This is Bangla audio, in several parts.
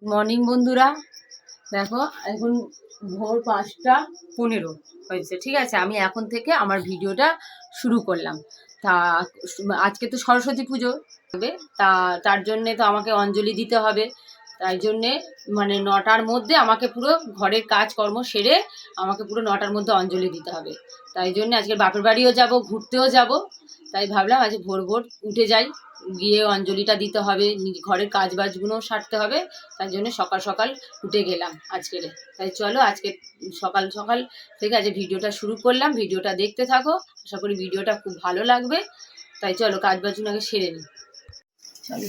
মর্নিং বন্ধুরা, দেখো এখন ভোর 5:15 হয়েছে। ঠিক আছে, আমি এখন থেকে আমার ভিডিওটা শুরু করলাম। তা আজকে তো সরস্বতী পুজো হবে, তার জন্যে তো আমাকে অঞ্জলি দিতে হবে। তাই জন্যে মানে 9টার মধ্যে আমাকে পুরো ঘরের কাজকর্ম সেরে আমাকে পুরো 9টার মধ্যে অঞ্জলি দিতে হবে। তাই জন্যে আজকে বাপের বাড়িও যাব, ঘুরতেও যাব। তাই ভাবলাম আজকে ভোর ভোর উঠে যাই, গিয়ে অঞ্জলিটা দিতে হবে, ঘরের কাজ বাজগুলোও সারতে হবে। তাই জন্য সকাল সকাল উঠে গেলাম আজকের। তাই চলো আজকে সকাল সকাল থেকে আজকে ভিডিওটা শুরু করলাম। ভিডিওটা দেখতে থাকো, আশা করি ভিডিওটা খুব ভালো লাগবে। তাই চলো কাজ বাজগুলো আগে সেরে নিই। চলো,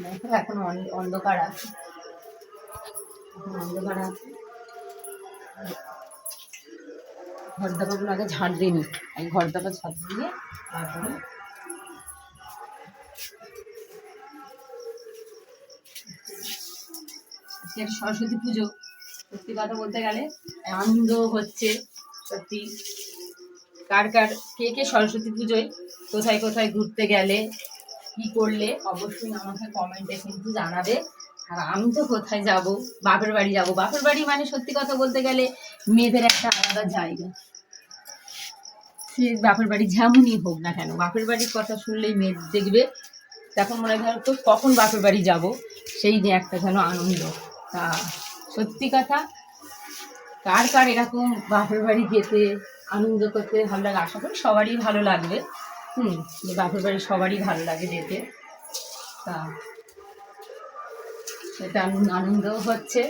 দেখো এখন অন্ধকার আছে, অন্ধকার আছে। ঘর দাবাগুলো আগে ঝাড় দিয়ে নিই। আমি ঘর দাবা ঝাড় দিয়ে তারপরে সরস্বতী পুজো, সত্যি কথা বলতে গেলে আনন্দ হচ্ছে সত্যি। কার কার কে কে সরস্বতী পুজোয় কোথায় কোথায় ঘুরতে গেলে, কি করলে অবশ্যই আমাকে কমেন্টে কিন্তু জানাবে। আর আমি তো কোথায় যাব, বাপের বাড়ি যাব। বাপের বাড়ি মানে সত্যি কথা বলতে গেলে মেয়েদের একটা আলাদা জায়গা। সে বাপের বাড়ি যেমনই হোক না কেন, বাপের বাড়ির কথা শুনলেই মেয়ে দেখবে তখন মনে হয় তো কখন বাপের বাড়ি যাব, সেই নিয়ে একটা যেন আনন্দ। তা সত্যি কথা, কার কার এরকম বাপের বাড়ি যেতে আনন্দ করতে ভালো লাগে, আশা করি সবারই ভালো লাগবে। বাপের বাড়ি সবারই ভালো লাগে যেতে। তা সেটা আনন্দও হচ্ছে।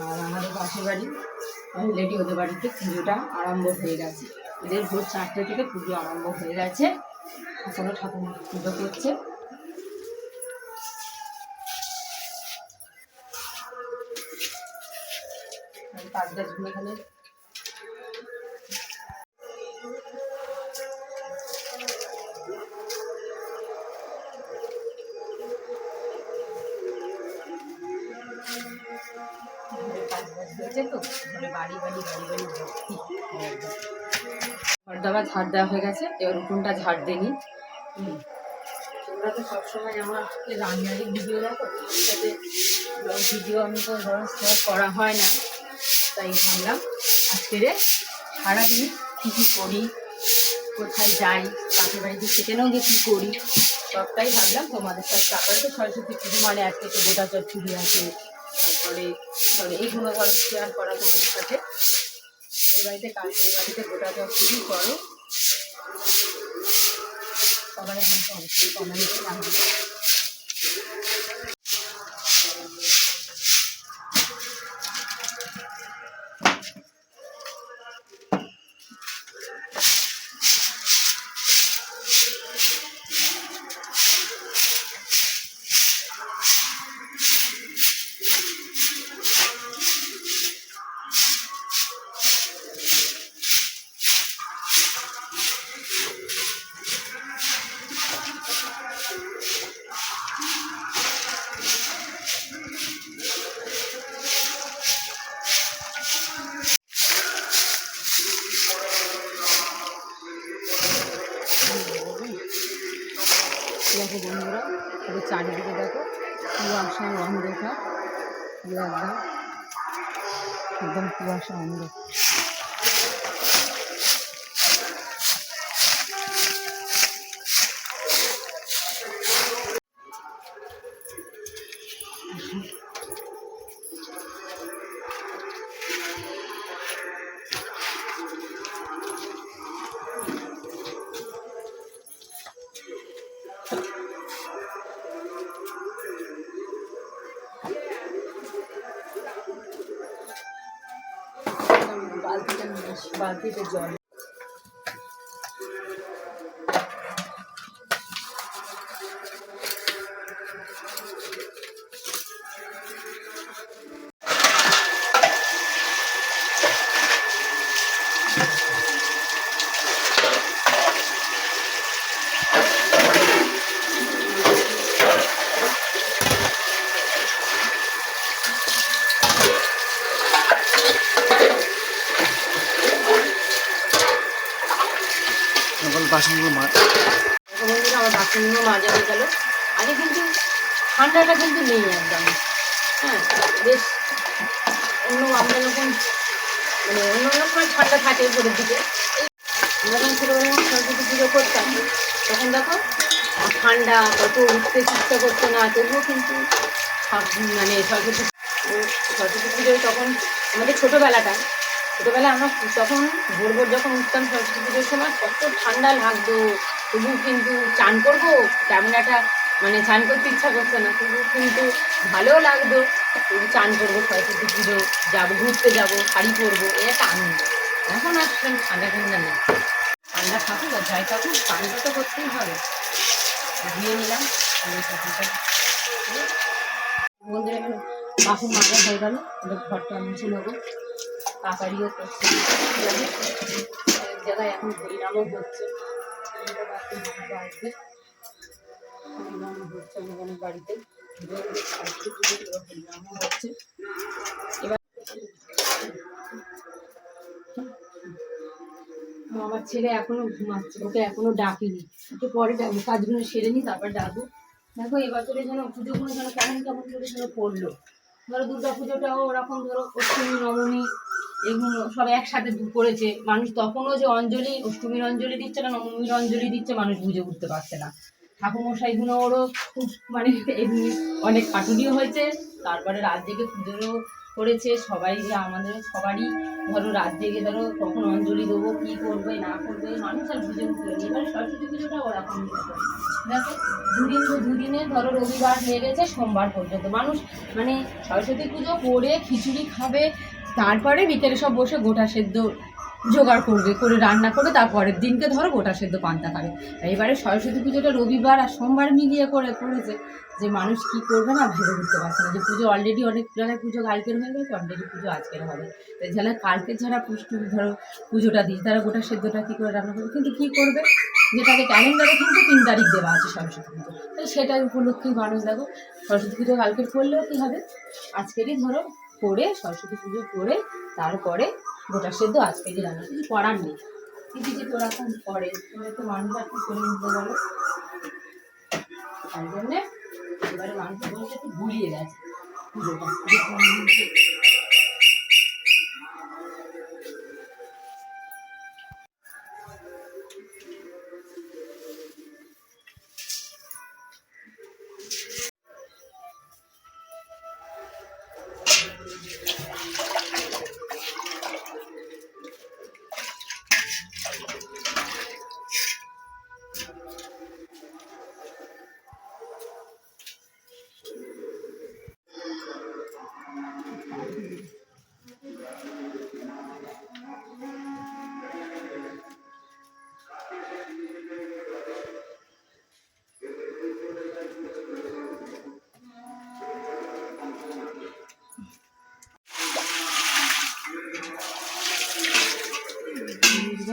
আর আমাদের পাশের বাড়ি অলরেডি ওদের বাড়িতে পুজোটা আরম্ভ হয়ে গেছে। ওদের ভোর 4টে থেকে পুজো আরম্ভ হয়ে গেছে, এখনো ঠাকুর পুজো করছে। কাজ গাছগুলো এখানে কাজ বাজ হয়েছে, তো ঘরে বাড়ি বাড়ি বাড়ি বাড়ি ভর্তি। ঘর দাবার ঝাড় দেওয়া হয়ে গেছে, এবার উঠোনটা ঝাড় দিইনি। তোমরা তো সবসময় আমার রান্নারই ভিডিও দেখো, সাথে ব্লগ ভিডিও আমি তো ধরো শেয়ার করা হয় না। তাই ভাবলাম আজকের সারাদিন কী কী করি, কোথায় যাই, বাপের বাড়িতে সেখানেও গিয়ে কী করি, সবটাই ভাবলাম তোমাদের সাথে। তারপরে তো সরস্বতী পুজো মানে আজকে তো গোটা চচ্চড়ি আছে, তারপরে ধরো এইগুলো ধরো শেয়ার করা তোমাদের সাথে। আমাদের বাড়িতে কালকে বাড়িতে গোটা চচ্চড়ি করো, সবাই আমাকে অবশ্যই কমেন্টে জানাবে। দেখো বন্ধুরা, তবে চারিদিকে দেখো কুয়াশা অন্ধকার, একদম একদম কুয়াশা অন্ধকার। বালতিতে জল বাসনগুলো জন্য মাজা হয়ে গেল। আগে কিন্তু ঠান্ডাটা কিন্তু নেই একদম, হ্যাঁ বেশ। আমরা যখন মানে অন্য সময় ঠান্ডা থাকে ভোরের দিকে, যখন ছোটোবেলা সরস্বতী পুজো করতাম তখন দেখো ঠান্ডা, কত উঠতে ইচ্ছা করতো না, তবুও কিন্তু মানে সরস্বতী পুজোয় তখন আমাদের ছোটোবেলায় আমরা তখন ভোর যখন উঠতাম সরস্বতী পুজোর সময় কত ঠান্ডা লাগতো, তবু কিন্তু চান করবো তেমন একটা মানে চান করতে ইচ্ছা করতো না, তবু কিন্তু ভালোও লাগতো, তবু চান করবো, সরস্বতী পুজো যাবো, ঘুরতে যাবো, শাড়ি পরবো, এই একটা আনন্দ। এখন আসলাম ঠান্ডা নেই, ঠান্ডা থাকুক আর যাই থাকুক চানটা তো করতেই হবে। ধুয়ে নিলাম বন্ধুরা, এখন বাসন মাজা হয়ে গেল, ঘরটা মুছে নেবো, তাড়াতাড়িও করছে, এক জায়গায় এখন হরিনামও হচ্ছে, আসবে হরিনাম হচ্ছে অনেক বাড়িতে, হরিনামও হচ্ছে। এবার আমার ছেলে এখনো ঘুমাচ্ছে, ওকে এখনো ডাকিনি, একটু পরে কাজগুলো সেরে নি তারপর ডাকবো। দেখো এবছরে যেন পুজোগুলো যেন কেমন কেমন করে যেন পড়লো। ধরো দুর্গা পুজোটাও ওরকম, ধরো অষ্টমী নবমী এগুলো সব একসাথে করেছে মানুষ, তখনও যে অঞ্জলি, অষ্টমীর অঞ্জলি দিচ্ছে না নবমীর অঞ্জলি দিচ্ছে মানুষ বুঝে উঠতে পারছে না। ঠাকুরমশাইগুলো ওরও খুব মানে এমনি অনেক খাটুনিও হয়েছে, তারপরে রাত জেগে পুজোরও করেছে সবাই, আমাদের সবারই ধরো রাত জেগে ধরো কখন অঞ্জলি দেবো, কী করবে না করবে মানুষ আর বুঝে উঠতে পারেনি। এবার সরস্বতী পুজোটা ওরকম দেখো দুদিনে ধরো রবিবার হয়ে গেছে, সোমবার পর্যন্ত মানুষ মানে সরস্বতী পুজো করে খিচুড়ি খাবে, তারপরে বিকেলে সব বসে গোটা সেদ্ধ জোগাড় করবে, করে রান্না করবে, তারপরের দিনকে ধরো গোটা সেদ্ধ পান্তা খাবে। এবারে সরস্বতী পুজোটা রবিবার আর সোমবার মিলিয়ে করেছে যে মানুষ কি করবে না ভেবে উঠতে পারছে না, যে পুজো অলরেডি অনেক জায়গায় পুজো কালকের হয়ে গেছে, অলরেডি পুজো আজকের হবে, যারা কালকে যারা ধরো পুজোটা দিই তারা গোটা সেদ্ধটা কী করে রান্না করবে, কিন্তু কী করবে, যেটাকে ক্যালেন্ডারে কিন্তু 3 তারিখ দেওয়া আছে সরস্বতী পুজো, তাই সেটাই উপলক্ষেই মানুষ দেখো সরস্বতী পুজো কালকের করলেও কী হবে, আজকেরই ধরো করে সরস্বতী পুজো করে তারপরে গোটা সেদ্ধ আজকেরই রান্না, কিছু করার নেই, কিছু যে তোরা এখন করে তোরা তো মানুষ আর কি করে নিতে বলো, তাই জন্যে এবারে মানুষের বলতে একটু ভুলিয়ে গেছে পুজোটা।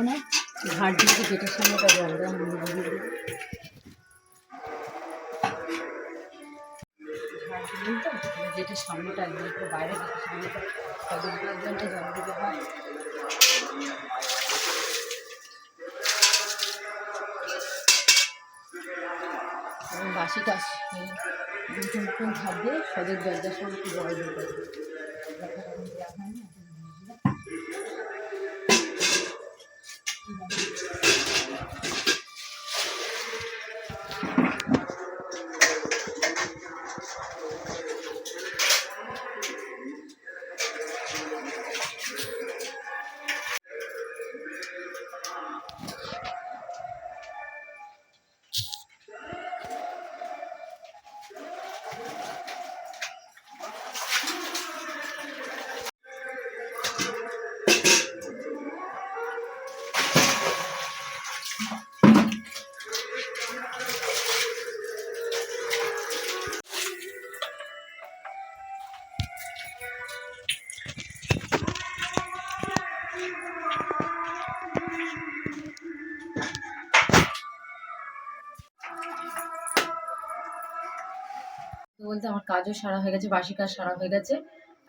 না ঘাট দিয়ে গেটের সামনেটা জল দেওয়া ঘাট দিলেন তো গেটের সামনেটা একদম পুরো বাইরে গেটের সামনেটা কতগুলোর জন্য জল দিতে হয়। এবং বাসি কাজ দুজন ঘাট দিয়ে সদের দরজার সামনে একটু জল দিতে হয়। বলতে আমার কাজও সারা হয়ে গেছে, বাসি কাজ সারা হয়ে গেছে,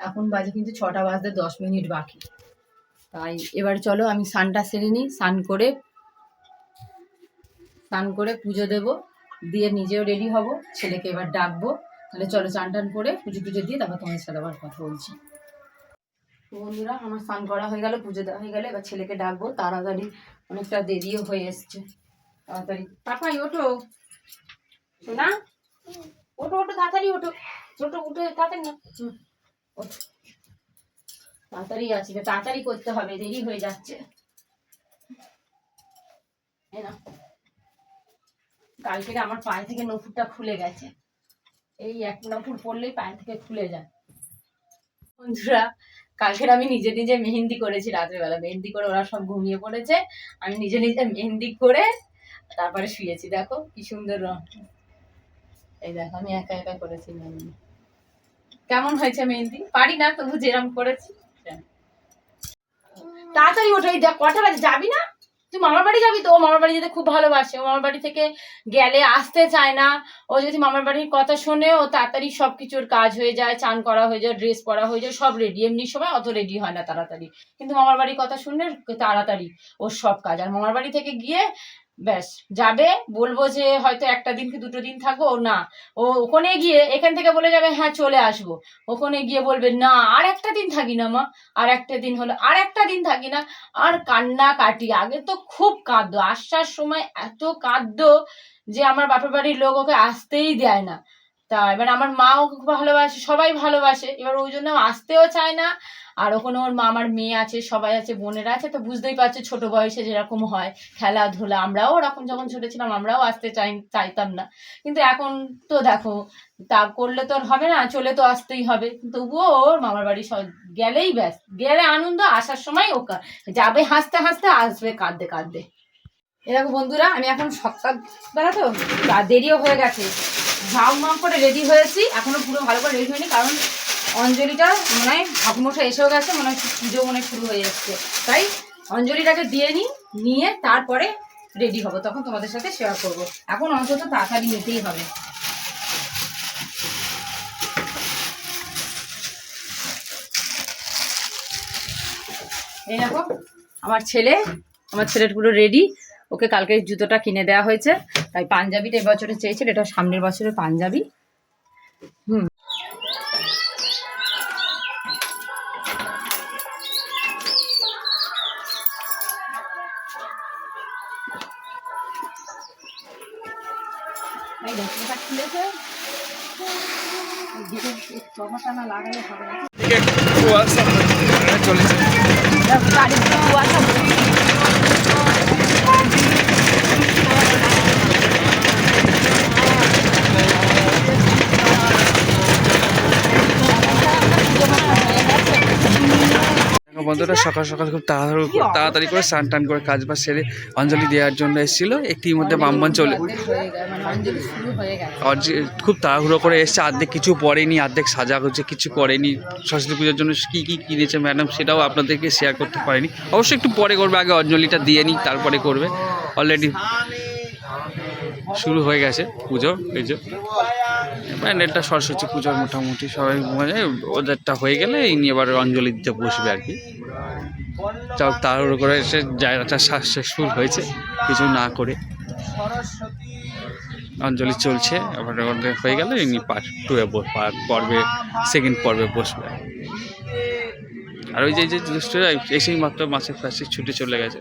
এখন বাজে কিন্তু 6টা বাজতে 10 মিনিট বাকি। তাই এবার চলো আমি স্নানটা সেরে নিই, স্নান করে পুজো দেব, দিয়ে নিজেও রেডি হব, ছেলেকে এবার ডাকবো। তাহলে চলো চান টান করে পুজো টুজো দিয়ে তারপর তোমার সাথে আবার কথা বলছি। বন্ধুরা আমার স্নান করা হয়ে গেল, পুজো দেওয়া হয়ে গেলে এবার ছেলেকে ডাকবো। তাড়াতাড়ি অনেকটা দেরিও হয়ে এসছে, তাড়াতাড়ি পাপাই ওঠো, শোনা ওঠো ওঠো তাড়াতাড়ি ওঠো, ছোট উঠে তাড়াতাড়ি না ওঠো, তাড়াতাড়ি আছে, তাড়াতাড়ি করতে হবে, দেরি হয়ে যাচ্ছে। কালকে আমার পায়ে থেকে নপুরটা খুলে গেছে, এই এক নপুর পড়লেই পায়ে থেকে খুলে যায়। বন্ধুরা কালকের আমি নিজে নিজে মেহেন্দি করেছি রাত্রেবেলা, মেহেন্দি করে ওরা সব ঘুমিয়ে পড়েছে, আমি নিজে নিজে মেহেন্দি করে তারপরে শুয়েছি। দেখো কি সুন্দর রং, এই দেখো আমি একা একা করেছি মেহেন্দি। কেমন হয়েছে মেহেন্দি? পারি না তবু যেরকম করেছি। তাড়াতাড়ি ওঠো, এই দেখ কটা বাজে, যাবি না তুই মামার বাড়ি যাবি তো? ও মামার বাড়ি যেতে খুব ভালোবাসে, ও মামার বাড়ি থেকে গেলে আসতে চায় না। ও যদি মামার বাড়ির কথা শোনে ও তাড়াতাড়ি সবকিছুর কাজ হয়ে যায়, চান করা হয়ে যায়, ড্রেস পরা হয়ে যায়, সব রেডি। এমনি সময় অত রেডি হয় না তাড়াতাড়ি, কিন্তু মামার বাড়ির কথা শুনলে তাড়াতাড়ি ওর সব কাজ। আর মামার বাড়ি থেকে গিয়ে ব্যাস যাবে, বলবো যে হয়তো একটা দিন কি দুটো দিন থাকবো, না ও ওখানে গিয়ে এখান থেকে বলে যাবে হ্যাঁ চলে আসবো, ওখানে গিয়ে বলবে না আর একটা দিন থাকি না মা, আর একটা দিন হলো আর একটা দিন থাকি না। আর কান্না কাটি, আগে তো খুব কাঁদতো, আসার সময় এত কাঁদতো যে আমার বাপের বাড়ির লোক ওকে আসতেই দেয় না। তা এবার আমার মা ওকে খুব ভালোবাসে, সবাই ভালোবাসে, এবার ওই জন্য আসতেও চায় না। আর ওখানে ওর মামার মেয়ে আছে, সবাই আছে, বোনেরা আছে, তো বুঝতেই পারছে ছোট বয়সে যেরকম হয় খেলাধুলা, আমরাও ওরকম যখন ছোট ছিলাম আমরাও আসতে চাইতাম না, কিন্তু এখন তো দেখো তা করলে তো আর হবে না, চলে তো আসতেই হবে। তবুও ওর মামার বাড়ি গেলেই ব্যাস, গেলে আনন্দ, আসার সময় ও যাবে হাসতে হাসতে, আসবে কাঁদতে কাঁদতে। এরকম বন্ধুরা আমি এখন সকালবেলা তো দেরিও হয়ে গেছে, ঝাম মাম করে রেডি হয়েছি, এখনো পুরো ভালো করে রেডি হয়নি, কারণ অঞ্জলিটা মনে হয় ঠাকুমশাই এসেও গেছে, মনে হয় পুজো মনে শুরু হয়ে যাচ্ছে, তাই অঞ্জলিটাকে দিয়ে নিয়ে তারপরে রেডি হব, তখন তোমাদের সাথে শেয়ার করব। এখন অন্তত তাড়াতাড়ি নিতেই হবে। এই দেখো আমার ছেলের পুরো রেডি, ওকে কালকে জুতোটা কিনে দেওয়া হয়েছে, তাই পাঞ্জাবিটা এবছরে চেয়েছিল, এটা সামনের বছরের পাঞ্জাবি। লাগালে হবে না, বন্ধুরা সকাল সকাল খুব তাড়াতাড়ি করে স্নান টান করে কাজ বাজ সেরে অঞ্জলি দেওয়ার জন্য এসেছিল, একটির মধ্যে ব্রাহ্মণ চলে খুব তাড়াহুড়ো করে এসছে, অর্ধেক কিছু পড়েনি, অর্ধেক সাজা হচ্ছে, কিছু করেনি। সরস্বতী পুজোর জন্য কী কী কিনেছে ম্যাডাম সেটাও আপনাদেরকে শেয়ার করতে পারিনি, অবশ্যই একটু পরে করবে, আগে অঞ্জলিটা দিয়ে নিই তারপরে করবে। অলরেডি শুরু হয়ে গেছে পুজো, এই যে প্যান্ডেলটা সরস্বতী পুজোর মোটামুটি সবাই ওদেরটা হয়ে গেলে এই নিয়ে এবার অঞ্জলি দিতে বসবে আর কি। তাও তাড়াহুড়ো করে এসে জায়গাটা সাকসেসফুল হয়েছে, কিছু না করে অঞ্জলি চলছে, এবার হয়ে গেলে এমনি পর্বে সেকেন্ড পর্বে বসবে। আর ওই যে দুষ্টরা এসেই মাত্র মাছের কাছে ছুটে চলে গেছে।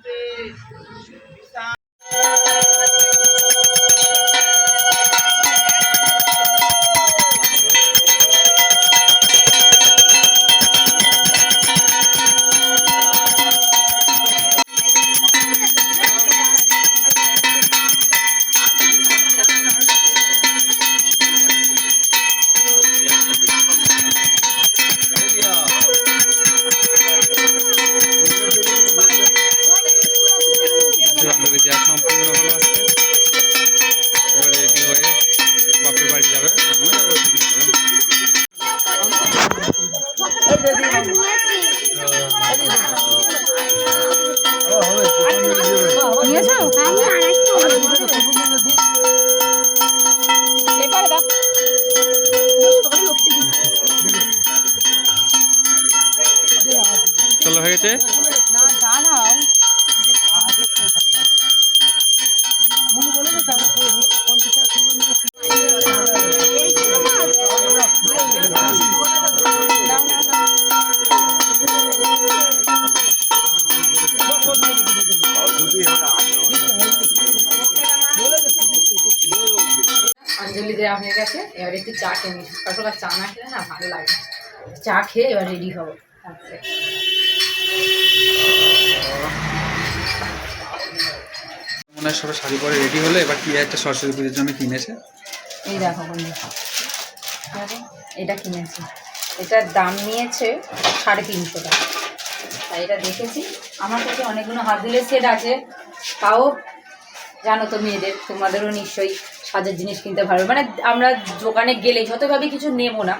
অঞ্জলি দেওয়া হয়ে গেছে, এবার একটু চা খেয়ে নিই। সকালবেলা চা না খেলে না ভালো লাগে না। চা খেয়ে এবার রেডি হবো। মনে হয় সবাই শাড়ি পরে রেডি হলো। এবার কি একটা সরস্বতী পুজোর জন্য কিনেছে, এই দেখো বন্ধু, এটা কিনেছি। এটার দাম নিয়েছে 350 টাকা। তাই এটা দেখেছি। আমার কাছে অনেকগুলো হাত ধুলের সেট আছে, তাও জানো তো মেয়েদের, তোমাদেরও নিশ্চয়ই সাজের জিনিস কিনতে ভালো, মানে আমরা দোকানে গেলে যতভাবে কিছু নেবো না,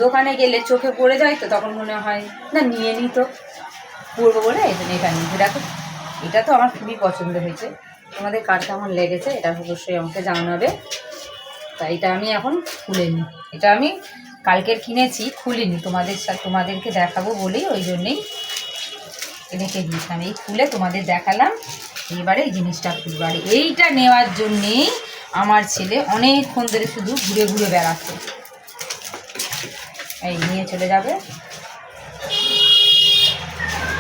দোকানে গেলে চোখে পড়ে যায় তো তখন মনে হয় না নিয়ে নিই তো, পরবো বলে এই জন্য এটা নিয়েছি। দেখো এটা তো আমার খুবই পছন্দ হয়েছে। তোমাদের কার কেমন লেগেছে এটা অবশ্যই আমাকে জানাবে। তা এটা আমি এখন খুলিনি, এটা আমি কালকের কিনেছি, খুলিনি, তোমাদেরকে দেখাবো বলেই ওই জন্যেই রেখে দিয়েছিলাম। এই খুলে তোমাদের দেখালাম। এবারে এই জিনিসটা খুলবো। আর এইটা নেওয়ার জন্যেই আমার ছেলে অনেকক্ষণ ধরে শুধু ঘুরে ঘুরে বেড়াচ্ছে। এই নিয়ে চলে যাবে।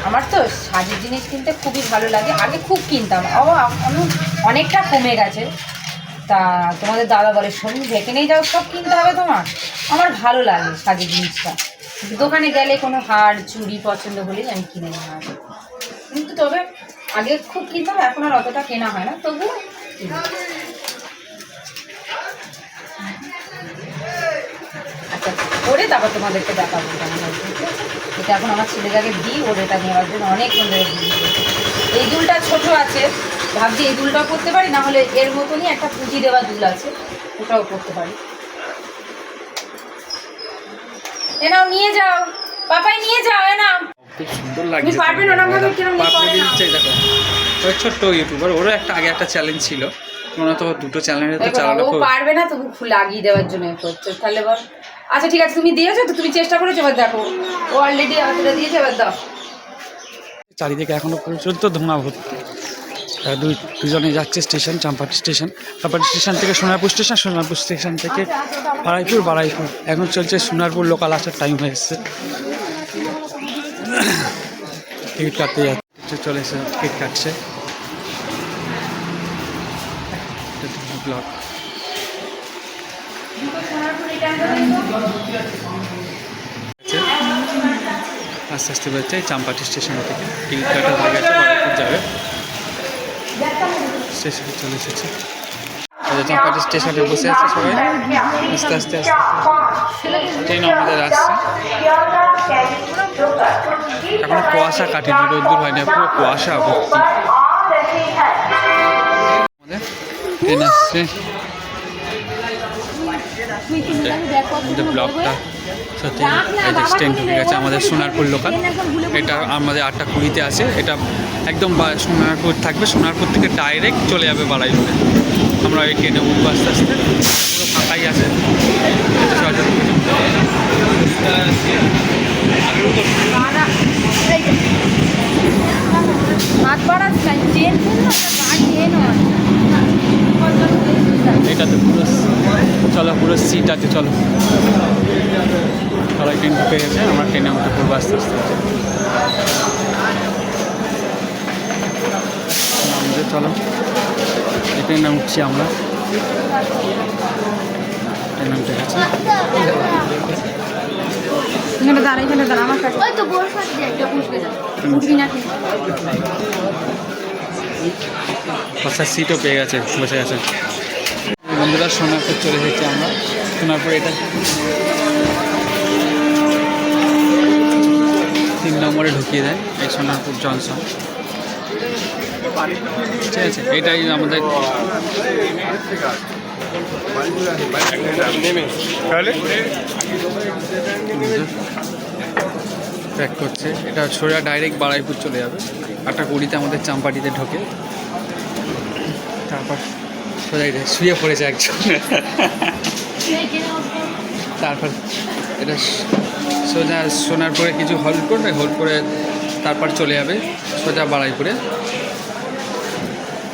আমার তো সাজের জিনিস কিনতে খুবই ভালো লাগে, আগে খুব কিনতাম, অনেকটা কমে গেছে। তা তোমাদের দাদা বলে শোন দেখে নেই যাও, সব কিনতে হবে তোমার। আমার ভালো লাগে সাজের জিনিসটা, দোকানে গেলে কোনো হার চুড়ি পছন্দ হলেই আমি কিনে নেওয়া। কিন্তু তবে আগে খুব কিনতাম, এখন আর অতটা কেনা হয় না, তবুও আচ্ছা করে তারপর তোমাদেরকে দেখাবো। এটা এখন আমার ছেলেটাকে দিই, ওর এটা নেওয়ার জন্য অনেকক্ষণ ধরে দিই। এই দুলটা ছোট আছে, ভাবছি এই দুলটাও করতে পারি, না হলে এর মতনই একটা পুঁজি দেওয়া দুল আছে, ওটাও করতে পারি। এ নাও নিয়ে যাও, পাপাই নিয়ে যাও, এ নাও। খুব সুন্দর লাগছে। তুমি পারবে না ভাবে কিরকম করে না। দেখো ওই ছোট্ট ইউটিউবার, ওরও একটা আগে একটা চ্যালেঞ্জ ছিল, ওরা তো দুটো চ্যানেলে তো চালানো। ও পারবে না তবু লাগিয়ে দেওয়ার জন্য করছে, তাহলে বল। আচ্ছা ঠিক আছে, তুমি দিয়েছো তো, তুমি চেষ্টা করেছো, এবার দেখো ও অলরেডি আমাদের দিয়েছে, এবার দাও। চারিদিকে এখনো পর্যন্ত ধোঁয়া ভর্তি। দুজনে যাচ্ছে স্টেশন, চাম্পাটি স্টেশন, চাম্পাটি স্টেশন থেকে সোনারপুর স্টেশন, সোনারপুর স্টেশন থেকে বারাইপুর। এখন চলছে সোনারপুর লোকাল আসার টাইম হয়ে এসছে। টিকিট কাটতে যাচ্ছে, চলে এসে টিকিট কাটছে। ব্লগ আস্তে আস্তে বেরোচ্ছে চাম্পাটি স্টেশন থেকে। টিকিট কাটা হয়ে গেছে, বারাইপুর যাবে। স্টেশনে চলে এসেছে, চাম্পাটি স্টেশনে বসে আছে সবাই। আস্তে আস্তে ট্রেন আমাদের আসছে। এখন কুয়াশা কাটেনি, রোদ্দুর হয়নি, পুরো কুয়াশা ভর্তি। আমাদের ট্রেন আসছে, ব্লগটা সত্যি ট্রেন ঢুকে গেছে আমাদের সোনারপুর লোকাল। এটা আমাদের 8:20 আছে। এটা একদম সোনারপুর থাকবে, সোনারপুর থেকে ডাইরেক্ট চলে যাবে বারাইপুরে। আমরা ওই ট্রেনে উঠবো আস্তে আস্তে, পুরো ফাঁকাই আছে। এটাতে পুরো চলো, পুরো সিট আছে, চলো। সবাই ট্রেন ঢুকে গেছে, আমরা ট্রেনে উঠে পড়বো আস্তে আস্তে। চলো এই ট্রেনে উঠছি আমরা, ট্রেনে উঠে গেছে। বসার সিটও পেয়ে গেছে, বসে গেছে বন্ধুরা। সোনারপুর চলে এসেছি আমরা, সোনারপুর এটা 3 নম্বরে ঢুকিয়ে দেয় এই সোনারপুর জংশন। ঠিক আছে, এটাই আমাদের প্যাক করছে। এটা সোজা ডাইরেক্ট বারাইপুর চলে যাবে। 8:20 আমাদের চাম্পাটিতে ঢোকে, তারপর সোজা শুয়ে পড়েছে একজন। তারপর এটা সোজা সোনারপুরে কিছু হোল্ড করে তারপর চলে যাবে সোজা বারাইপুরে।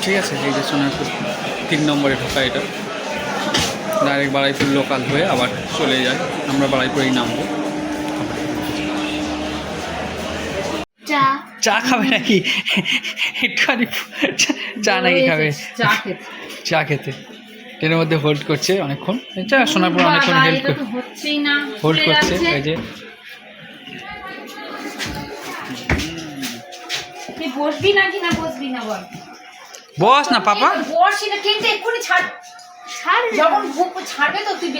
ঠিক আছে, এই যে সোনারপুর 3 নম্বরে ঢোকা, এটা ডাইরেক্ট বারাইপুর লোকাল হয়ে আবার চলে যায়। আমরা বারাইপুরেই নামবো। চা খাবে নাকি? একটুখানি চা নাকি খাবে? চা খেতে ট্রেনের মধ্যে হোল্ড করছে অনেকক্ষণ, শোনার পর অনেকক্ষণ হচ্ছেই না, হোল্ড করছে। এই যে তুই বসবি নাকি না বসবি না বল? বস না পাপা, বসি না, ট্রেনটা এক্ষুনি ছাড়, যখন ছাড়বে তো তুই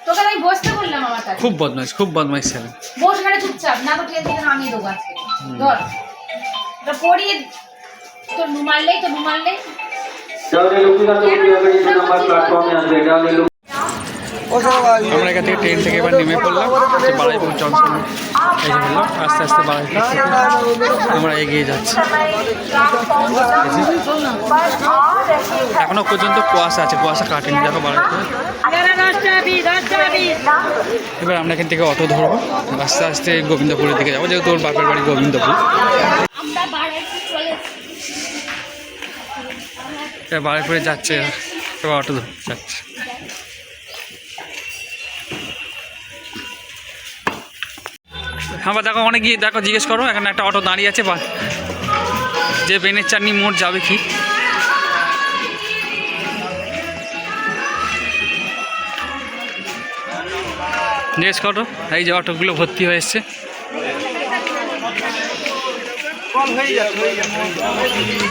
তোকে আমি বসতে বললাম আমার কাছে। খুব বদমাইশ ছেলে। বস ঘাড়ে চুপচাপ, না তো ট্রেন থেকে নামিয়ে দেবো আজকে। ধর এটা পড়িয়ে তোর নুমাললেই আমরা এখান থেকে ট্রেন থেকে এবার নেমে পড়লাম বারুইপুর জংশন। এই যে বললাম আস্তে আস্তে বারুইপুর থেকে আমরা এগিয়ে যাচ্ছি। এখনো পর্যন্ত কুয়াশা আছে, কুয়াশা কাটেনি, দেখো বারুইপুরে। এবার আমরা এখান থেকে অটো ধরবো, আস্তে আস্তে গোবিন্দপুরের দিকে যাবো, যেহেতু ওর বাপের বাড়ি গোবিন্দপুর। বারুইপুরে যাচ্ছে, এবার অটো ধরতে যাচ্ছে। হ্যাঁ দেখো, অনেক গিয়ে দেখো, জিজ্ঞেস করো, এখানে একটা অটো দাঁড়িয়ে আছে, বা যে বেনের চাটনি মোড় যাবে কি। জিজ্ঞেস করো, এই যে অটোগুলো ভর্তি হয়ে এসছে।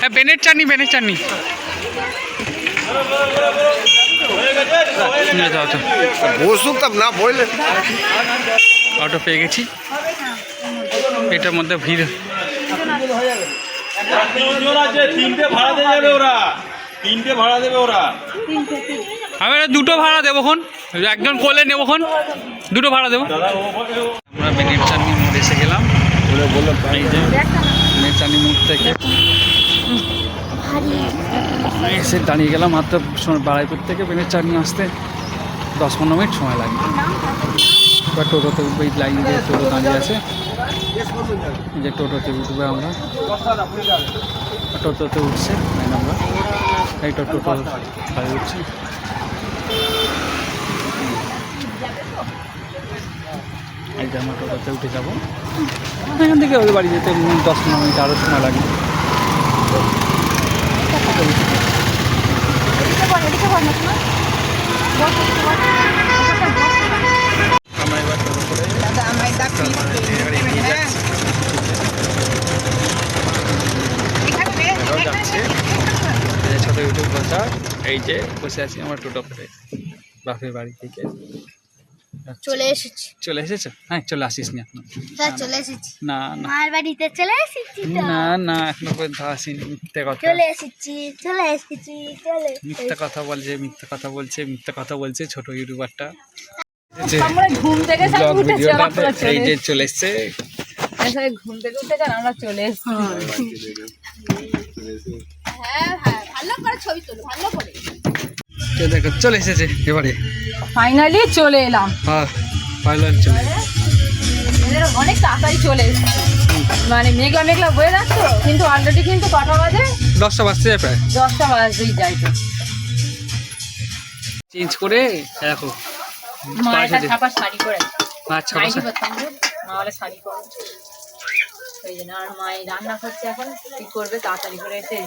হ্যাঁ বেনের চাটনি অটো পেয়ে গেছি, এটার মধ্যে ভিড়। আমি দুটো ভাড়া দেবো, একজন কোলে নেবো, দুটো ভাড়া দেবো। আমরা বেনের চাটনি মোড় এসে গেলাম। এই যে বেনের চাটনি মোড় থেকে এসে দাঁড়িয়ে গেলাম। মাত্র বারুইপুর থেকে বেনের চাটনি আসতে 10-15 মিনিট সময় লাগবে। এবার টোটোতে উঠবে, এই লাইন দিয়ে টোটো দাঁড়িয়ে আছে, যে টোটোতে উঠবে আমরা। টোটোতে উঠছে আমরা, এই টোটো গাড়ি উঠছি। এই যে আমরা টোটোতে উঠে যাবো, এখান থেকে ওই বাড়ি যেতে 10-15 মিনিট আরও সময় লাগবে। আমরা এবার টোটো করে যাচ্ছে ছোট ইউটিউব বসা। এই যে বসে আছি আমরা টোটো করে বাপের বাড়ি থেকে। চলে এসেছো? হ্যাঁ চলে আসিস নি এখনো? চলে এসেছি, না মার বাড়িতে চলে এসেছি। না এখনো পর্যন্ত আসিনি। মিথ্যে কথা, মিথ্যা কথা বলছে ছোট ইউটিউবারটা। ঘুম থেকে এই যে চলে এসছে, ঘুম থেকে উঠে যান, আমরা চলে এসেছি। ভালো করে ছবি তোলো, ভালো করে। দেখো চলে এসেছে এবারে, ফাইনালি চলে এলাম। হ্যাঁ ফাইনালি চলে অনেক তাড়াতাড়ি চলে এসেছি, মানে মেঘলা বয়ে যাচ্ছে, কিন্তু অলরেডি কিন্তু কটা বাজে? 10টা বাজতে যায়, প্রায় 10টা বাজতেই যাই। তো চেঞ্জ করে দেখো মায়ের ছাপা শাড়ি পরে, আচ্ছা মা বলে শাড়ি পরো, ওই জন্য। আর মায়ের রান্না করছে এখন, কি করবে, তাড়াতাড়ি করে এসে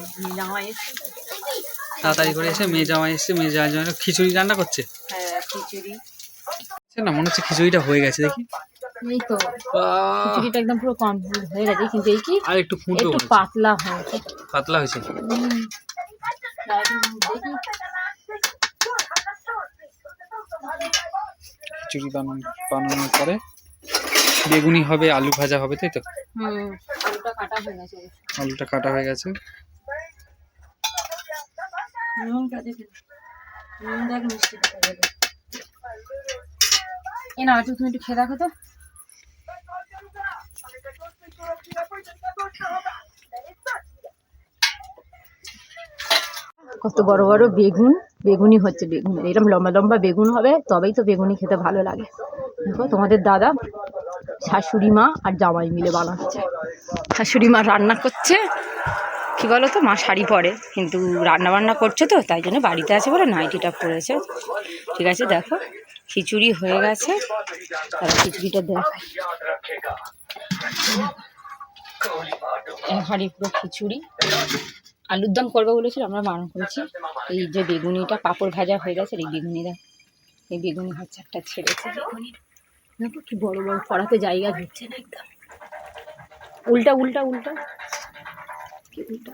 মেয়ে জামাই এসে মেয়ে জামাই খিচুড়ি রান্না করছে। হ্যাঁ খিচুড়ি না, মনে হচ্ছে খিচুড়িটা হয়ে গেছে, দেখি। এই তো খিচুড়িটা একদম পুরো কমপ্লিট হয়ে গেছে, কিন্তু এই কি আর একটু পাতলা হয়েছে। খিচুড়ি বানানোর পরে বেগুনি হবে, আলু ভাজা হবে, তাই তো? আলুটা কাটা হয়ে গেছে। তুমি একটু খেয়ে দেখো তো। কত বড় বড় বেগুনি হচ্ছে। এরকম লম্বা লম্বা বেগুন হবে, তবেই তো বেগুনি খেতে ভালো লাগে। দেখো তোমাদের দাদা, শাশুড়ি মা আর জামাই মিলে বানাচ্ছে। শাশুড়ি মা রান্না করছে, কি বলো তো, মা শাড়ি পরে কিন্তু রান্না বান্না করছে, তো তাই জন্য বাড়িতে আছে বলে নাইটিটা পরেছে। ঠিক আছে, দেখো খিচুড়ি হয়ে গেছে, তারা খিচুড়িটা দেখায়। হাঁড়ি পুরো খিচুড়ি, আলুর দম করবো বলেছিল, আমরা বারণ করেছি। এই যে বেগুনিটা পাঁপড় ভাজা হয়ে গেছে, এই বেগুনিটা, এই বেগুনি হচ্ছে একটা ছেড়েছে বেগুনি। দেখো কি বড় বড়, কড়াতে জায়গা ধরছে না একদম। উল্টা উল্টা উল্টা কি উল্টা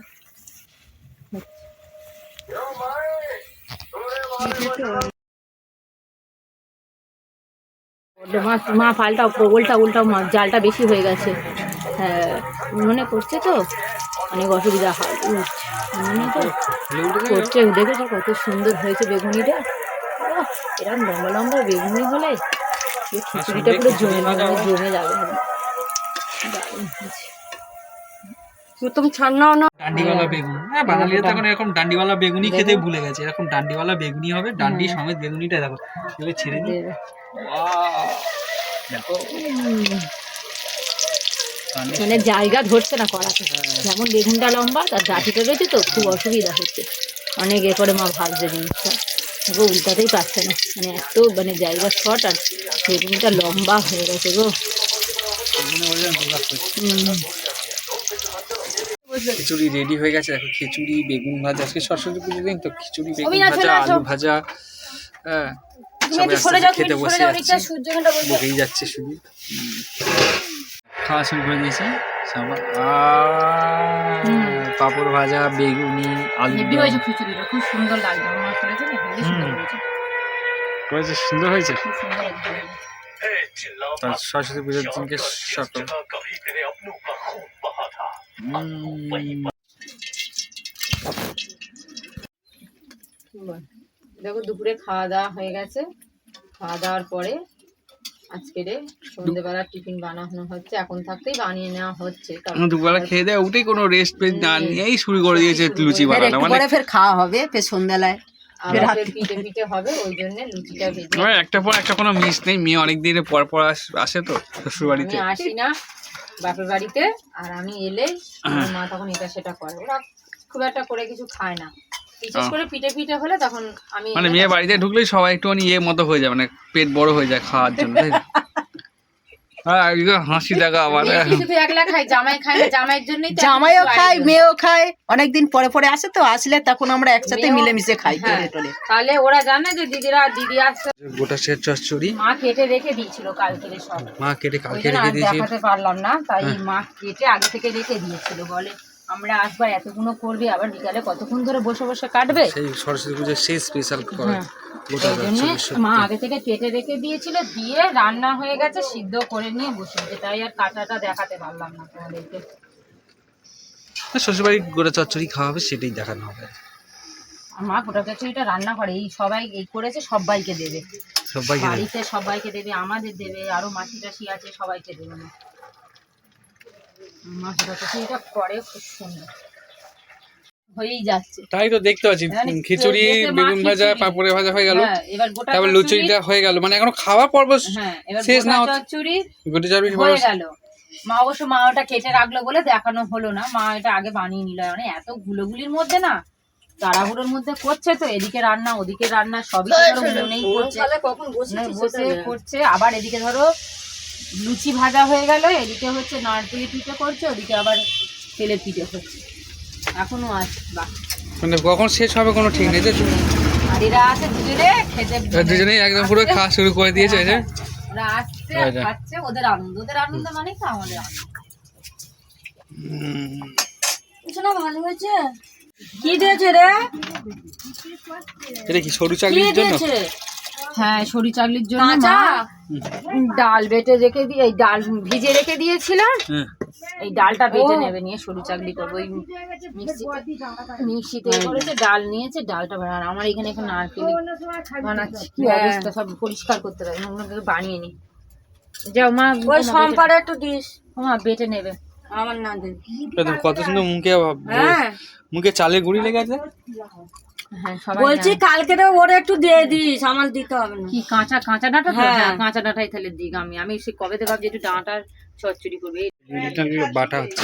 মা পাল্টাও, উল্টা উল্টাও, মা জালটা বেশি হয়ে গেছে। হ্যাঁ মনে করছে তো অনেক অসুবিধা হয়, মনে তো করছে। দেখেছো কত সুন্দর হয়েছে বেগুনিটা। এরকম লম্বা লম্বা বেগুনি হলে এই খিচুড়িটা পুরো জমে যাবে। দারুণ হয়েছে। তুমি ছাড়নাও না ডান্ডিওয়ালা বেগুন, হ্যাঁ বাঙালিরা তো এখন এরকম ডান্ডিওয়ালা বেগুনি খেতে ভুলে গেছে। এরকম ডান্ডিওয়ালা বেগুনি হবে, ডান্ডি সমেত বেগুনিটা দেখো এগুলো ছেড়ে দিয়ে দেখো মানে জায়গা ধরছে না কড়াতে, যেমন বেগুনটা লম্বা তার ডাঁটিটা রয়েছে তো খুব অসুবিধা হচ্ছে। অনেক এ করে মা ভাজছে জিনিসটা, দেখো উল্টাতেই পারছে না, মানে এত মানে জায়গা শর্ট আর বেগুনটা লম্বা হয়ে গেছে গো। খিচুড়ি রেডি হয়ে গেছে দেখো, খিচুড়ি বেগুন ভাজা, আজকে সরস্বতী পুজোর দিন তো খিচুড়ি বেগুন ভাজা আলু ভাজা, হ্যাঁ সবাই আস্তে আস্তে খেতে বসে যাচ্ছে, বকেই যাচ্ছে শুধু। খাওয়া শুরু করে দিয়েছে সবাই। পাঁপড় ভাজা, বেগুনি, আলু হেভি হয়েছে খিচুড়িটা, খুব সুন্দর লাগছে। আমার করেছে না, হেভি সুন্দর হয়েছে, করেছে, সুন্দর হয়েছে। খুব সুন্দর হয়েছে। তার সরস্বতী পুজোর দিনকে সকাল দেখো দুপুরে খাওয়া দাওয়া হয়ে গেছে। খাওয়া দাওয়ার পরে আজকের সন্ধ্যেবেলা টিফিন বানানো হচ্ছে, এখন থাকতেই বানিয়ে নেওয়া হচ্ছে। দুপুরবেলা খেয়ে দেয় উঠেই কোনো রেস্ট পেজ না নিয়েই শুরু করে দিয়েছে লুচি বানানো। মানে ফের খাওয়া হবে ফের সন্ধ্যাবেলায়, পিঠে পিঠে হবে, ওই জন্য লুচিটা ভেজে। মানে একটা পর একটা কোনো মিস নেই। মেয়ে অনেক দিনের পর পর আসে তো শ্বশুর বাড়িতে, আমি আসি না বাপের বাড়িতে, আর আমি এলে আমার মা তখন এটা সেটা করে। ওরা খুব একটা করে কিছু খায় না, বিশেষ করে পিঠে পিঠে হলে তখন আমি মানে মেয়ে বাড়িতে ঢুকলেই সবাই একটুখানি মতো হয়ে যায়, মানে পেট বড় হয়ে যায় খাওয়ার জন্য। হাসি দেখা আবার শুধু একলা খাই, জামাই খাই না, জামাইয়ের জন্যই তো জামাইও খায় মেয়েও খায়, অনেকদিন পরে পরে আসে তো, আসলে তখন আমরা একসাথে মিলেমিশে খাই। তাহলে ওরা জানে যে দিদি আসছে। গোটা সের চচ্চড়ি মা কেটে রেখে দিয়েছিল কালকে সব, মা কেটে কালকে ওই জন্য রেখে আর দিয়েছি। দেখাতে পারলাম না, তাই মা কেটে আগে থেকে রেখে দিয়েছিল। বলে আমরা আসবার এতগুলো করবি, আবার বিকালে কতক্ষণ ধরে বসে বসে কাটবে, সেই সরস্বতী পুজোর সেই স্পেশাল করে গোটা ওই জন্য চচ্চড়ি। মা আগে থেকে কেটে রেখে দিয়েছিল, দিয়ে রান্না হয়ে গেছে, সিদ্ধ করে নিয়ে বসেছে। তাই আর কাটাটা দেখাতে পারলাম না তোমাদেরকে। শ্বশুর বাড়ির গোটা চচ্চড়ি খাওয়া হবে, সেটাই দেখানো হবে। মা গোটা চচ্চড়িটা রান্না করে, এই সবাই এই করেছে, সবাইকে দেবে, সবাইকে বাড়িতে সবাইকে দেবে, আমাদের দেবে, আরো মাসি টাসি আছে সবাইকে দেবে। মা গোটা চচ্চড়িটা করে খুব সুন্দর হয়েই যাচ্ছে। তাই তো দেখতে পাচ্ছি, খিচুড়ি বেগুন ভাজা পাপড়ে ভাজা হয়ে গেল, এবার গোটা তারপর লুচিটা হয়ে গেল, মানে এখনো খাওয়া পর্ব শেষ না। চচ্চড়ি গোটা চচ্চড়ি হয়ে গেল। মা অবশ্য মা ওটা কেটে রাখলো বলে দেখানো হলো না, মা এটা আগে বানিয়ে নিল। মানে এত গুলোগুলির মধ্যে না, তাড়াহুড়োর মধ্যে করছে তো, এদিকে রান্না ওদিকে রান্না সবই মনেই করছে, বসে করছে। আবার এদিকে ধরো লুচি ভাজা হয়ে গেল, এদিকে হচ্ছে নারকেলি পিঠে করছে, ওদিকে আবার তেলের পিঠে করছে, এখনো আছে বাকি। মানে কখন শেষ হবে কোনো ঠিক নেই। আর এরা আছে দুজনে খেতে, দুজনেই একদম পুরো খাওয়া শুরু করে দিয়েছে। ওরা আসছে খাচ্ছে, ওদের আনন্দ, ওদের আনন্দ মানে কি আমাদের আনন্দ। ভালো হয়েছে। কি দিয়েছে রে? এটা কি সরু চাকরির জন্য? হ্যাঁ সরু চাকলির জন্য মা ডাল বেটে রেখে দিয়ে, এই ডাল ভিজে রেখে দিয়েছিলাম, এই ডালটা বেটে নেবে, নিয়ে সরু চাকলি করবো। ওই মিক্সিতে করেছে, ডাল নিয়েছে, ডালটা বানানো। আমার এখানে এখন নারকেল বানাচ্ছি, কি অবস্থা, সব পরিষ্কার করতে পারে, বানিয়ে নি। যাও মা, ওই সম্পারে একটু দিস, মা বেটে নেবে, আমার না দে। কত সুন্দর মুখে, মুখে চালের গুঁড়ি লেগে আছে। বলছি কালকে তো ওরে একটু দিয়ে দিস, আমার দিতে হবে না। কি কাঁচা কাঁচা ডাঁটা? হ্যাঁ কাঁচা ডাঁটাই তাহলে দিক। আমি সে কবে থেকে ভাবছি একটু ডাঁটার চচ্চড়ি করবে। বাটা হচ্ছে,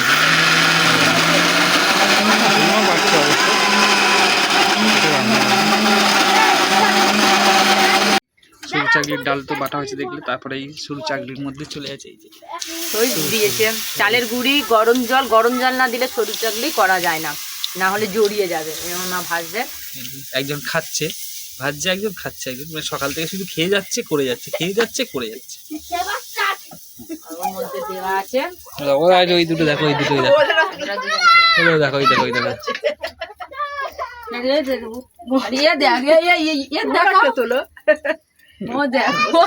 সরু চাকলির ডাল তো বাটা হয়েছে দেখলে, তারপরে এই সরু চাকলির মধ্যে চলে আছে। এই যে দিয়েছে চালের গুঁড়ি, গরম জল না দিলে সরু চাকলি করা যায় না। না হলে জড়িয়ে যাবে। আমার মা ভাজবে, একজন খাচ্ছে, ভাজছে একজন, খাচ্ছে একজন, মানে সকাল থেকে শুধু খেয়ে যাচ্ছে করে যাচ্ছে, খেয়ে যাচ্ছে করে যাচ্ছে। আর ওর মধ্যে দেওয়া আছে ওরা আজ ওই দুটো দেখো, ওই দুটোই দেখো, ওরা দুজন ওই দেখো, ওই দেখো, ওই দেখো। আর ইয়ে দেখ, ইয়ে দেখো তোলো ও দেখো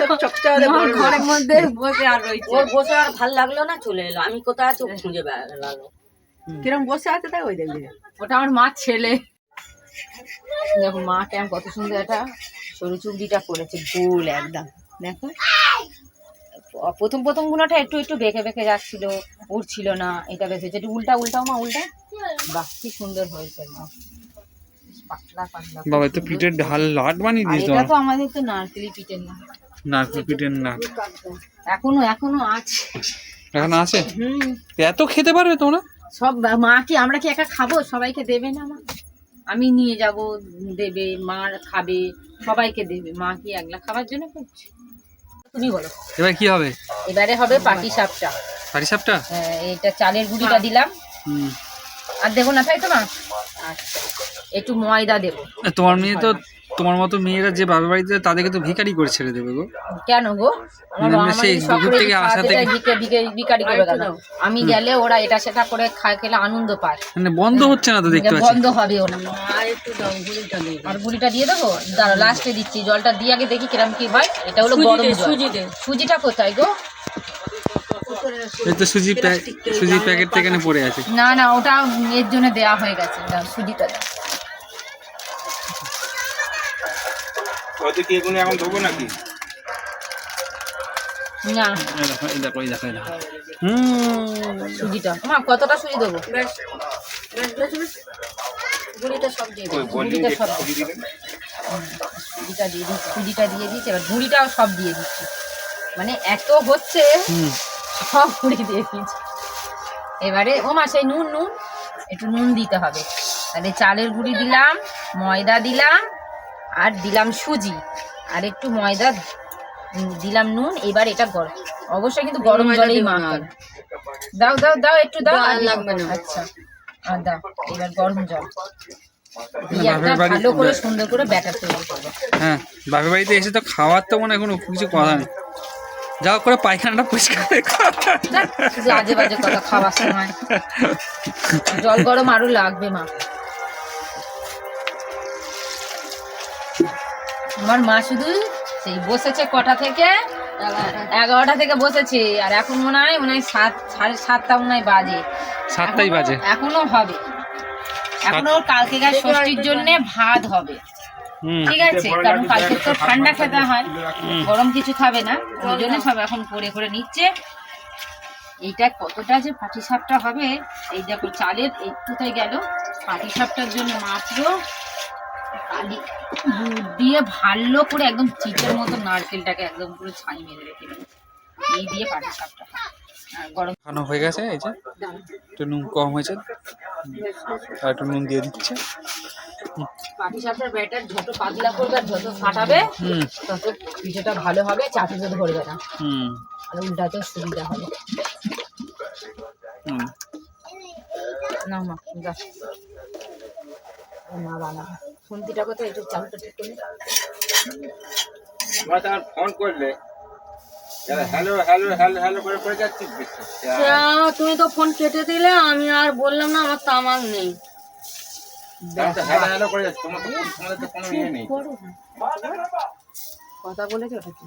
আমার ঘরের মধ্যে বসে আর রয়েছে। ওর বসে আর ভাল লাগলো না, চলে এলো। আমি কোথায় আছি ও খুঁজে বেড়ালো। কিরম বসে আছে তাই ওই দেখবি। ওটা আমার মার ছেলে। দেখো মা কেমন কত সুন্দর একটা সরু চুবড়িটা করেছে, গোল একদম। দেখো প্রথম প্রথম গুলোটা একটু একটু বেঁকে বেঁকে যাচ্ছিল, উঠছিল না। এটা বেশ হয়েছে, একটু উল্টা উল্টাও মা, উল্টা। বাহ কি সুন্দর হয়েছে একদম পাতলা পাতলা। বাবা তো পিঠের ঢাল লাট বানিয়ে আর দিয়েছ। এটা তো আমাদের তো নারকেলি পিঠের না, নারকেল পিঠের না এখনো আছে। এখন আছে? হুম, এত খেতে পারবে তোমরা? সব মা কি আমরা কি একা খাবো? সবাইকে দেবে না মা? আমি নিয়ে যাব, দেবে, মা খাবে, সবাইকে দেবে। মা কি একলা খাবার জন্য করছে? তুমি বলো। এবার কি হবে? এবারে হবে পাটিসাপটা। পাটিসাপটা? এটা চালের গুঁড়িটা দিলাম, আর দেবো না তাই তো মা? আচ্ছা, একটু ময়দা দেবো। তোমার মেয়ে তো, তোমার মতো মেয়েরা যে বাবার বাড়িতে যায়, তাদেরকে তো ভিখারি করে ছেড়ে দেবে গো। কেন গো? মানে সেই দূর থেকে আসা থেকে বিকারি করে কেন? আমি গেলে ওরা এটা সেটা করে খেলে আনন্দ পায়। মানে বন্ধ হচ্ছে না তো, দেখতে পাচ্ছি। বন্ধ হবে ওরা। আর গুঁড়িটা দিয়ে দেবো, দাঁড়া লাস্টে দিচ্ছি। জলটা দিয়ে আগে দেখি কিরম কি হয়। এটা হলো গরম জল। সুজিটা কোথায় গো? এই তো সুজি প্যাকেট থেকে এনে পড়ে আছে। না না, ওটা এর জন্য দেয়া হয়ে গেছে। সুজিটা দাও। হয়তো কি এগুলো এখন ধোবো নাকি? না এই দেখো, এই দেখো, এই দেখো, এই দেখো। সুজিটা মা কতটা সুজি দেবো? গুঁড়িটা সব দিয়ে দেবো, গুঁড়িটা সব দিয়ে দিচ্ছি। সুজিটা দিয়ে দিচ্ছি, এবার গুঁড়িটাও সব দিয়ে দিচ্ছি। মানে এত হচ্ছে, সব গুঁড়ি দিয়ে দিচ্ছি। এবারে ও মা সেই নুন একটু নুন দিতে হবে। তাহলে চালের গুঁড়ি দিলাম, ময়দা দিলাম, আর দিলাম সুজি, আর একটু ময়দা দিলাম, নুন। এবার এটা গরম, অবশ্যই কিন্তু গরম জলেই মাখতে। দাও দাও দাও, একটু দাও। আর লাগবে না। আচ্ছা, আর দাও। এবার গরম জল দিয়ে একটা ভালো করে সুন্দর করে ব্যাটার তৈরি করবো। হ্যাঁ, বাপের বাড়িতে এসে তো খাওয়ার তো মনে কোনো কিছু কথা নেই। যাও করে পায়খানাটা পরিষ্কার আজে বাজে কথা খাওয়ার সময়। জল গরম আরো লাগবে মা। আমার মা শুধু সেই বসেছে কটা থেকে, 11টা থেকে বসেছে। আর এখন মনে হয় 7:30 মনে হয় বাজে। 7টাই বাজে। এখনো হবে, এখনো কালকে ষষ্ঠীর জন্য ভাত হবে। ঠিক আছে, কারণ কালকে তো ঠান্ডা খেতে হয়, গরম কিছু খাবে না, ওই জন্য সব এখন করে করে নিচ্ছে। এইটা কতটা যে পাটিসাপটা হবে, এই দেখো চালের একটুটাই গেল। পাটিসাপটার জন্য মাত্র কালি দুধ দিয়ে ভালো করে একদম চিটের মতো নারকেলটাকে একদম পুরো ছাই মেরে রেখে দেবো। এই দিয়ে পাটিসাপটা গরম খানো হয়ে গেছে। এই যে একটু নুন কম হয়েছে, আর একটু নুন দিয়ে দিচ্ছে। পাটিসাপটার ব্যাটার যত পাতলা করবে আর যত ফাটাবে তত পিঠেটা ভালো হবে, চাটুতে ধরবে না, আর উল্টাতেও সুবিধা হবে। না মা যা, মা বানাবে। খুন্তিটা কোথায়? একটু চালটা ঠিক করে ফোন করলে হ্যালো হ্যালো হ্যালো হ্যালো করে করে যাচ্ছি। তুমি তো ফোন কেটে দিলে, আমি আর বললাম না আমার তামাক নেই। হ্যালো হ্যালো করে যাচ্ছি, তোমার তো কোনো ইয়ে নেই। কথা বলেছে ওটা কি?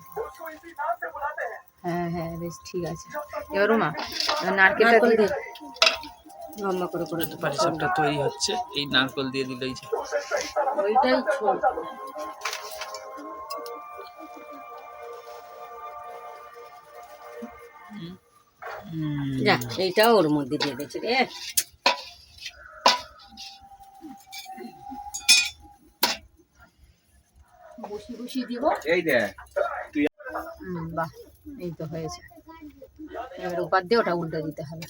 হ্যাঁ হ্যাঁ, বেশ ঠিক আছে। এবার মা নারকেলটা দিয়ে লম্বা করে করে পাটিসাপটা তৈরি হচ্ছে। এই নারকেল দিয়ে দিলেই যে ওইটাই ছোট। এইটাও ওর মধ্যে দিয়ে দিয়েছে রে। বসি বসি দিব। এই দেখ বাহ, এই তো হয়েছে। এবার উপর দিয়ে ওটা উল্টে দিতে হবে।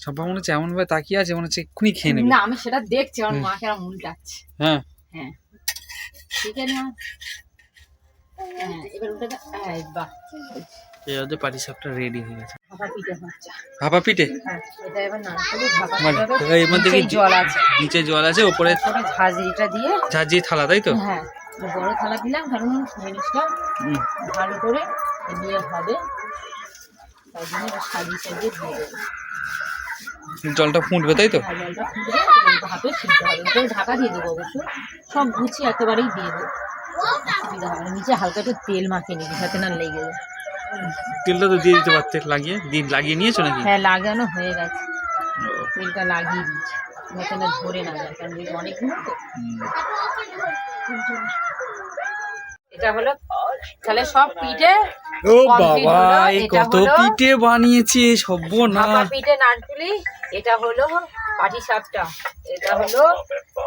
সব মনে হচ্ছে এমন ভাবে তাকিয়ে আছে, মনে হচ্ছে এক্ষুনি খেয়ে নেবে। না, আমি সেটা দেখছি আমার মা কেমন উল্টাচ্ছে। হ্যাঁ, হ্যাঁ, ঠিক আছে না? হ্যাঁ এবার ওটা হ্যাঁ বাহ এই ওদের পাটি সাপটা রেডি হয়ে গেছে। ভাপা পিঠে হচ্ছে। ভাপা পিঠে হ্যাঁ এটা এবার নারকেল ভাপা মানে হবে। এর মধ্যে কি নিচেই জল আছে, নিচে জল আছে, উপরে তারপরে ঝাঁঝরিটা দিয়ে ঝাঁঝি থালা, তাই তো? হ্যাঁ বড় থালা দিলাম, কারণ জিনিসটা হুম। ভালো করে দিয়ে হবে, তাই জন্য এবার সাজিয়ে সাজিয়ে দিয়ে দেবো। জলটা ফুটবে, তাই তো? আর জলটা ফুটবে, ভাপে সিদ্ধ হবে। ওপরে ঢাকা দিয়ে দেবো অবশ্য, সব গুছিয়ে একেবারেই দিয়ে দেবো, অসুবিধা হবে না। নিচে হালকা একটু তেল মাখিয়ে নিবি যাতে না লেগে যায়। তেলটা তো দিয়ে দিতে পারতে, লাগিয়ে নিয়েছো নাকি? হ্যাঁ লাগানো হয়ে গেছে, তেলটা লাগিয়ে দিচ্ছি যাতে না ধরে না যায়, কারণ অনেকগুলো তো। এটা হলো তাহলে সব পিঠে ও complete বাবা, হলো। এই এটা কত হলো পিঠে বানিয়েছে, ভাপা সর্বনাশ। পিঠে নারকেলি, এটা হলো পাটি সাপটা, এটা হলো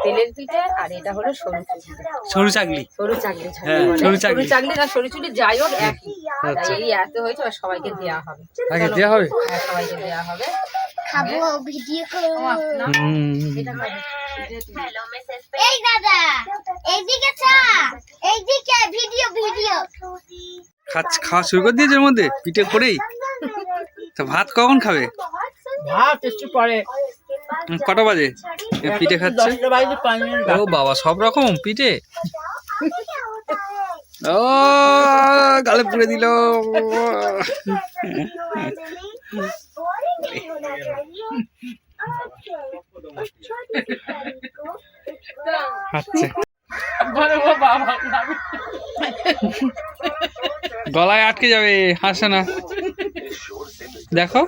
তেলের পিঠে, আর এটা হলো সরু চুলি। সরু চাকলি। সরু চাকলি হ্যাঁ, সরু চাকলি। সরু চাকলি না সরু চুলি যাই হোক একই। আচ্ছা। তাই এই এত হয়েছে, আর সবাইকে দেওয়া হবে। আগে চলো। দেওয়া হবে? হ্যাঁ সবাইকে দেওয়া হবে। খাবো, ভিডিও করো। না, হুম। এটা খাবে। এই দাদা, এইদিকে চা, এইদিকে ভিডিও ভিডিও। খাওয়া শুরু করে দিয়েছে এর মধ্যে পিঠে করেই। তা ভাত কখন খাবে? ভাত একটু পরে, কটা বাজে? পিঠে খাচ্ছে। 10টা বাজে 5 মিনিট ও বাবা, সব রকম পিঠে। ও গালে পুড়ে দিল। আচ্ছা, গলায় আটকে যাবে, হাসে না। দেখো